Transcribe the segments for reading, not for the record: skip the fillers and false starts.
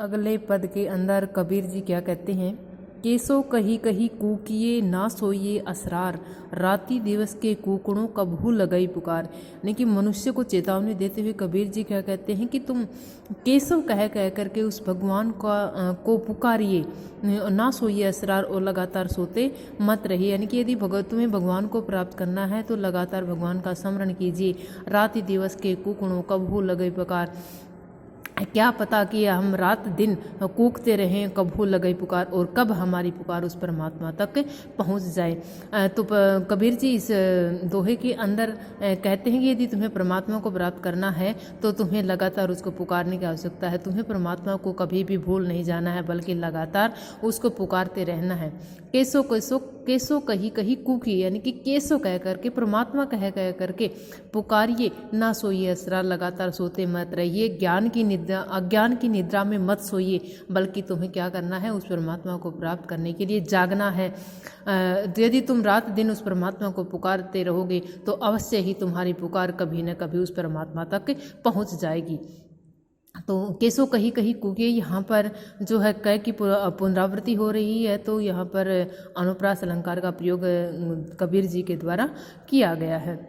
अगले पद के अंदर कबीर जी क्या कहते हैं, केसो कही कही कूकिए ना सोइए असरार, राति दिवस के कूकड़ों कबहू लगई पुकार। यानी कि मनुष्य को चेतावनी देते हुए कबीर जी क्या कहते हैं कि तुम केसव कह करके उस भगवान को पुकारिए, ना सोइए असरार, और लगातार सोते मत रहिए। यानी कि यदि तुम्हें भगवान को प्राप्त करना है तो लगातार भगवान का स्मरण कीजिए। राति दिवस के कूकड़ों कबहू लगई पुकार, क्या पता कि हम रात दिन कूकते रहें, कब हो लगे पुकार, और कब हमारी पुकार उस परमात्मा तक पहुंच जाए। तो कबीर जी इस दोहे के अंदर कहते हैं कि यदि तुम्हें परमात्मा को प्राप्त करना है तो तुम्हें लगातार उसको पुकारने की आवश्यकता है। तुम्हें परमात्मा को कभी भी भूल नहीं जाना है, बल्कि लगातार उसको पुकारते रहना है। केसो केसो केसो कही कही कूकी, यानी कि केसो कह करके, परमात्मा कह करके पुकारिए, ना सोइए असरार, लगातार सोते मत रहिए। ज्ञान की निद्रा, अज्ञान की निद्रा में मत सोइए, बल्कि तुम्हें क्या करना है, उस परमात्मा को प्राप्त करने के लिए जागना है। यदि तुम रात दिन उस परमात्मा को पुकारते रहोगे तो अवश्य ही तुम्हारी पुकार कभी न कभी उस परमात्मा तक पहुंच जाएगी। तो केसो कही कही कूके, यहाँ पर जो है क की पुनरावृत्ति हो रही है, तो यहाँ पर अनुप्रास अलंकार का प्रयोग कबीर जी के द्वारा किया गया है।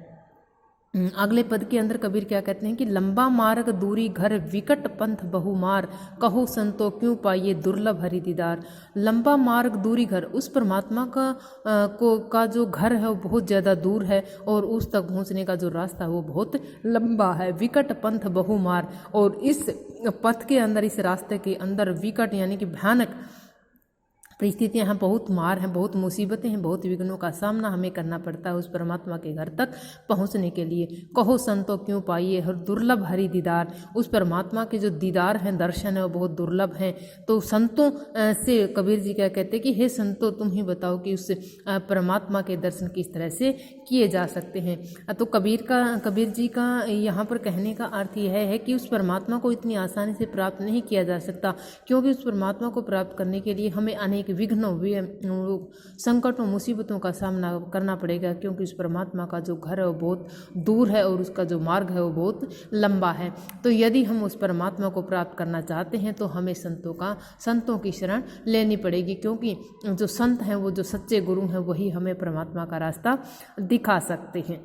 अगले पद के अंदर कबीर क्या कहते हैं कि लंबा मार्ग दूरी घर, विकट पंथ बहुमार, कहो संतो क्यों पाइए दुर्लभ हरि दीदार। लंबा मार्ग दूरी घर, उस परमात्मा का जो घर है वो बहुत ज़्यादा दूर है, और उस तक पहुंचने का जो रास्ता है वो बहुत लंबा है। विकट पंथ बहुमार, और इस पथ के अंदर, इस रास्ते के अंदर विकट यानी कि भयानक परिस्थितियाँ हैं, बहुत मार हैं, बहुत मुसीबतें हैं, बहुत विघ्नों का सामना हमें करना पड़ता है उस परमात्मा के घर तक पहुंचने के लिए। कहो संतो क्यों पाइए हर दुर्लभ हरि दीदार, उस परमात्मा के जो दीदार हैं, दर्शन है, वो बहुत दुर्लभ हैं। तो संतों से कबीर जी क्या कहते हैं कि हे संतो, तुम ही बताओ कि उस परमात्मा के दर्शन किस तरह से किए जा सकते हैं। तो कबीर जी का यहाँ पर कहने का अर्थ यह है कि उस परमात्मा को इतनी आसानी से प्राप्त नहीं किया जा सकता, क्योंकि उस परमात्मा को प्राप्त करने के लिए हमें अनेक विघ्नों, संकटों, मुसीबतों का सामना करना पड़ेगा, क्योंकि उस परमात्मा का जो घर है वो बहुत दूर है और उसका जो मार्ग है वो बहुत लंबा है। तो यदि हम उस परमात्मा को प्राप्त करना चाहते हैं तो हमें संतों की शरण लेनी पड़ेगी, क्योंकि जो संत हैं, वो जो सच्चे गुरु हैं, वही हमें परमात्मा का रास्ता दिखा सकते हैं।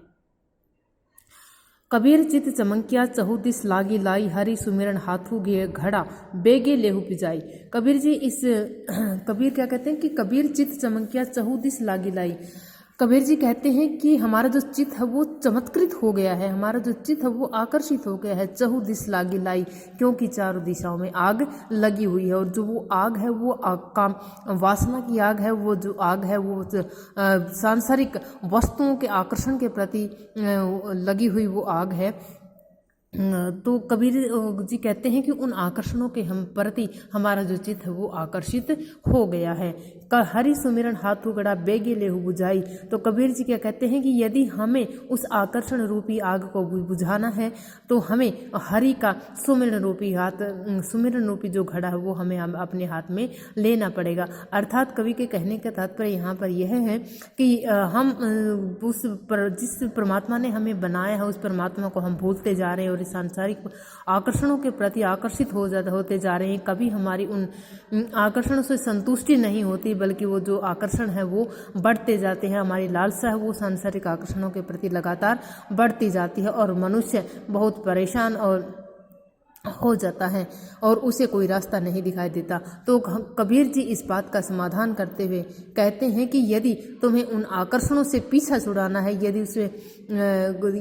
कबीर चित चमकिया चहुदिस लागी लाई, हरि सुमिरन हाथू घे घड़ा, बेगे लेहु पिजाई। कबीर क्या कहते हैं कि कबीर चित चमकिया चहुदिस लागी लाई। कबीर जी कहते हैं कि हमारा जो चित्त है वो चमत्कृत हो गया है, हमारा जो चित्त है वो आकर्षित हो गया है। चहु दिस लागी लाई, क्योंकि चारों दिशाओं में आग लगी हुई है, और जो वो आग है वो वासना की आग है। वो जो आग है वो सांसारिक वस्तुओं के आकर्षण के प्रति लगी हुई वो आग है। तो कबीर जी कहते हैं कि उन आकर्षणों के हम प्रति हमारा जो चित्त है वो आकर्षित हो गया है। हरि सुमिरन हाथू गड़ा, बेगे लेहु बुझाई। तो कबीर जी क्या कहते हैं कि यदि हमें उस आकर्षण रूपी आग को बुझाना है तो हमें हरि का सुमिरन रूपी जो घड़ा है वो हमें अपने हाथ में लेना पड़ेगा। अर्थात कवि के कहने का तात्पर्य यहाँ पर यह है कि हम जिस परमात्मा ने हमें बनाया है उस परमात्मा को हम भूलते जा रहे हैं, और सांसारिक आकर्षणों के प्रति आकर्षित होते जा रहे हैं। कभी हमारी उन आकर्षणों से संतुष्टि नहीं होती, बल्कि वो जो आकर्षण है वो बढ़ते जाते हैं। हमारी लालसा है वो सांसारिक आकर्षणों के प्रति लगातार बढ़ती जाती है, और मनुष्य बहुत परेशान और हो जाता है, और उसे कोई रास्ता नहीं दिखाई देता। तो कबीर जी इस बात का समाधान करते हुए कहते हैं कि यदि तुम्हें उन आकर्षणों से पीछा छुड़ाना है,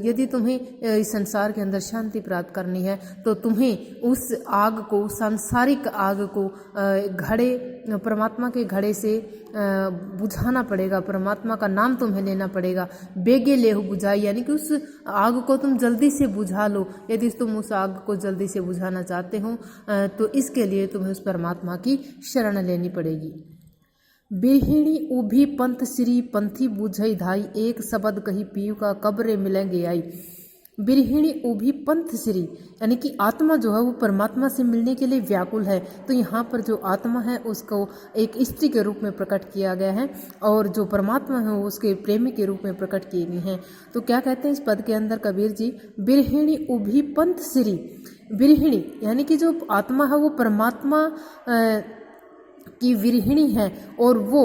यदि तुम्हें इस संसार के अंदर शांति प्राप्त करनी है, तो तुम्हें उस आग को, सांसारिक आग को परमात्मा के घड़े से बुझाना पड़ेगा। परमात्मा का नाम तुम्हें लेना पड़ेगा। बेगे लेहु बुझाई, यानी कि उस आग को तुम जल्दी से बुझा लो। यदि तुम उस आग को जल्दी से बुझाना चाहते हो तो इसके लिए तुम्हें उस परमात्मा की शरण लेनी पड़ेगी। बिरहिणी उभी पंथ श्री पंथी बुझई धाई, एक शब्द कही पीयू का कब्रे मिलेंगे आई। बिरहिणी उभी पंथ श्री, यानी कि आत्मा जो है वो परमात्मा से मिलने के लिए व्याकुल है। तो यहाँ पर जो आत्मा है उसको एक स्त्री के रूप में प्रकट किया गया है, और जो परमात्मा है वो उसके प्रेमी के रूप में प्रकट किए गए हैं। तो क्या कहते हैं इस पद के अंदर कबीर जी, बिरहिणी उभी पंथ श्री, विरहिणी यानी कि जो आत्मा है वो परमात्मा की विरहिणी है और वो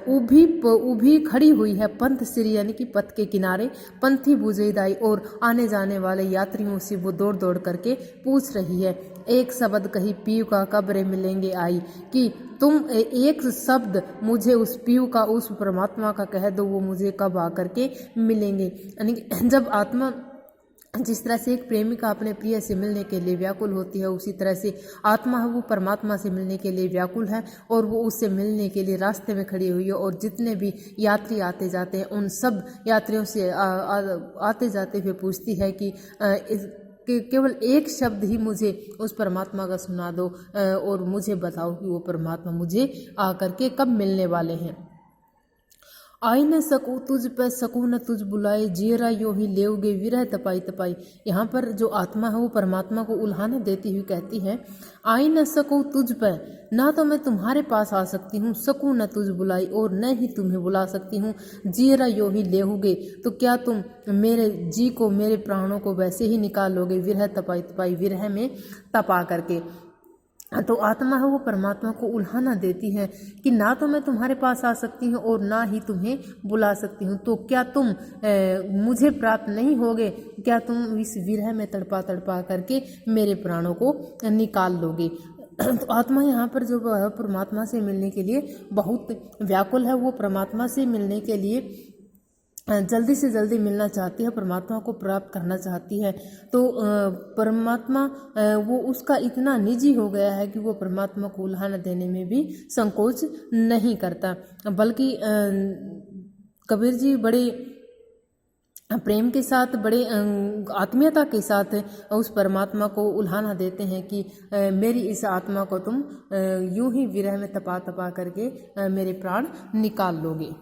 उभी खड़ी हुई है पंथ सिर यानी कि पथ के किनारे पंथी बुझेदाई और आने जाने वाले यात्रियों से वो दौड़ दौड़ करके पूछ रही है। एक शब्द कही पीयू का कब रे मिलेंगे आई, कि तुम एक शब्द मुझे उस पीयू का उस परमात्मा का कह दो, वो मुझे कब आकर के मिलेंगे। यानी जब आत्मा जिस तरह से एक प्रेमिका अपने प्रिय से मिलने के लिए व्याकुल होती है, उसी तरह से आत्मा है वो परमात्मा से मिलने के लिए व्याकुल है और वो उससे मिलने के लिए रास्ते में खड़ी हुई है। और जितने भी यात्री आते जाते हैं उन सब यात्रियों से आते जाते हुए पूछती है कि केवल एक शब्द ही मुझे उस परमात्मा का सुना दो और मुझे बताओ कि वो परमात्मा मुझे आकर के कब मिलने वाले हैं। आई न सकूँ तुझ पे सकूँ न तुझ बुलाए, जियरा यो ही लेओगे विरह तपाई तपाई। यहाँ पर जो आत्मा है वो परमात्मा को उल्हाना देती हुई कहती है, आई न सकूँ तुझ पे, ना तो मैं तुम्हारे पास आ सकती हूँ, सकूँ न तुझ बुलाई और न ही तुम्हें बुला सकती हूँ, जियरा यो ही लेओगे, तो क्या तुम मेरे जी को मेरे प्राणों को वैसे ही निकालोगे, विरह तपाई तपाई विरह में तपा करके। तो आत्मा है वो परमात्मा को उल्हाना देती है कि ना तो मैं तुम्हारे पास आ सकती हूँ और ना ही तुम्हें बुला सकती हूँ, तो क्या तुम मुझे प्राप्त नहीं होगे, क्या तुम इस विरह में तड़पा तड़पा करके मेरे प्राणों को निकाल लोगे। तो आत्मा यहाँ पर जो परमात्मा से मिलने के लिए बहुत व्याकुल है, वो परमात्मा से मिलने के लिए जल्दी से जल्दी मिलना चाहती है, परमात्मा को प्राप्त करना चाहती है। तो परमात्मा वो उसका इतना निजी हो गया है कि वो परमात्मा को उल्हाना देने में भी संकोच नहीं करता, बल्कि कबीर जी बड़े प्रेम के साथ, बड़े आत्मीयता के साथ उस परमात्मा को उल्हाना देते हैं कि मेरी इस आत्मा को तुम यूं ही विरह में तपा तपा करके मेरे प्राण निकाल लोगे।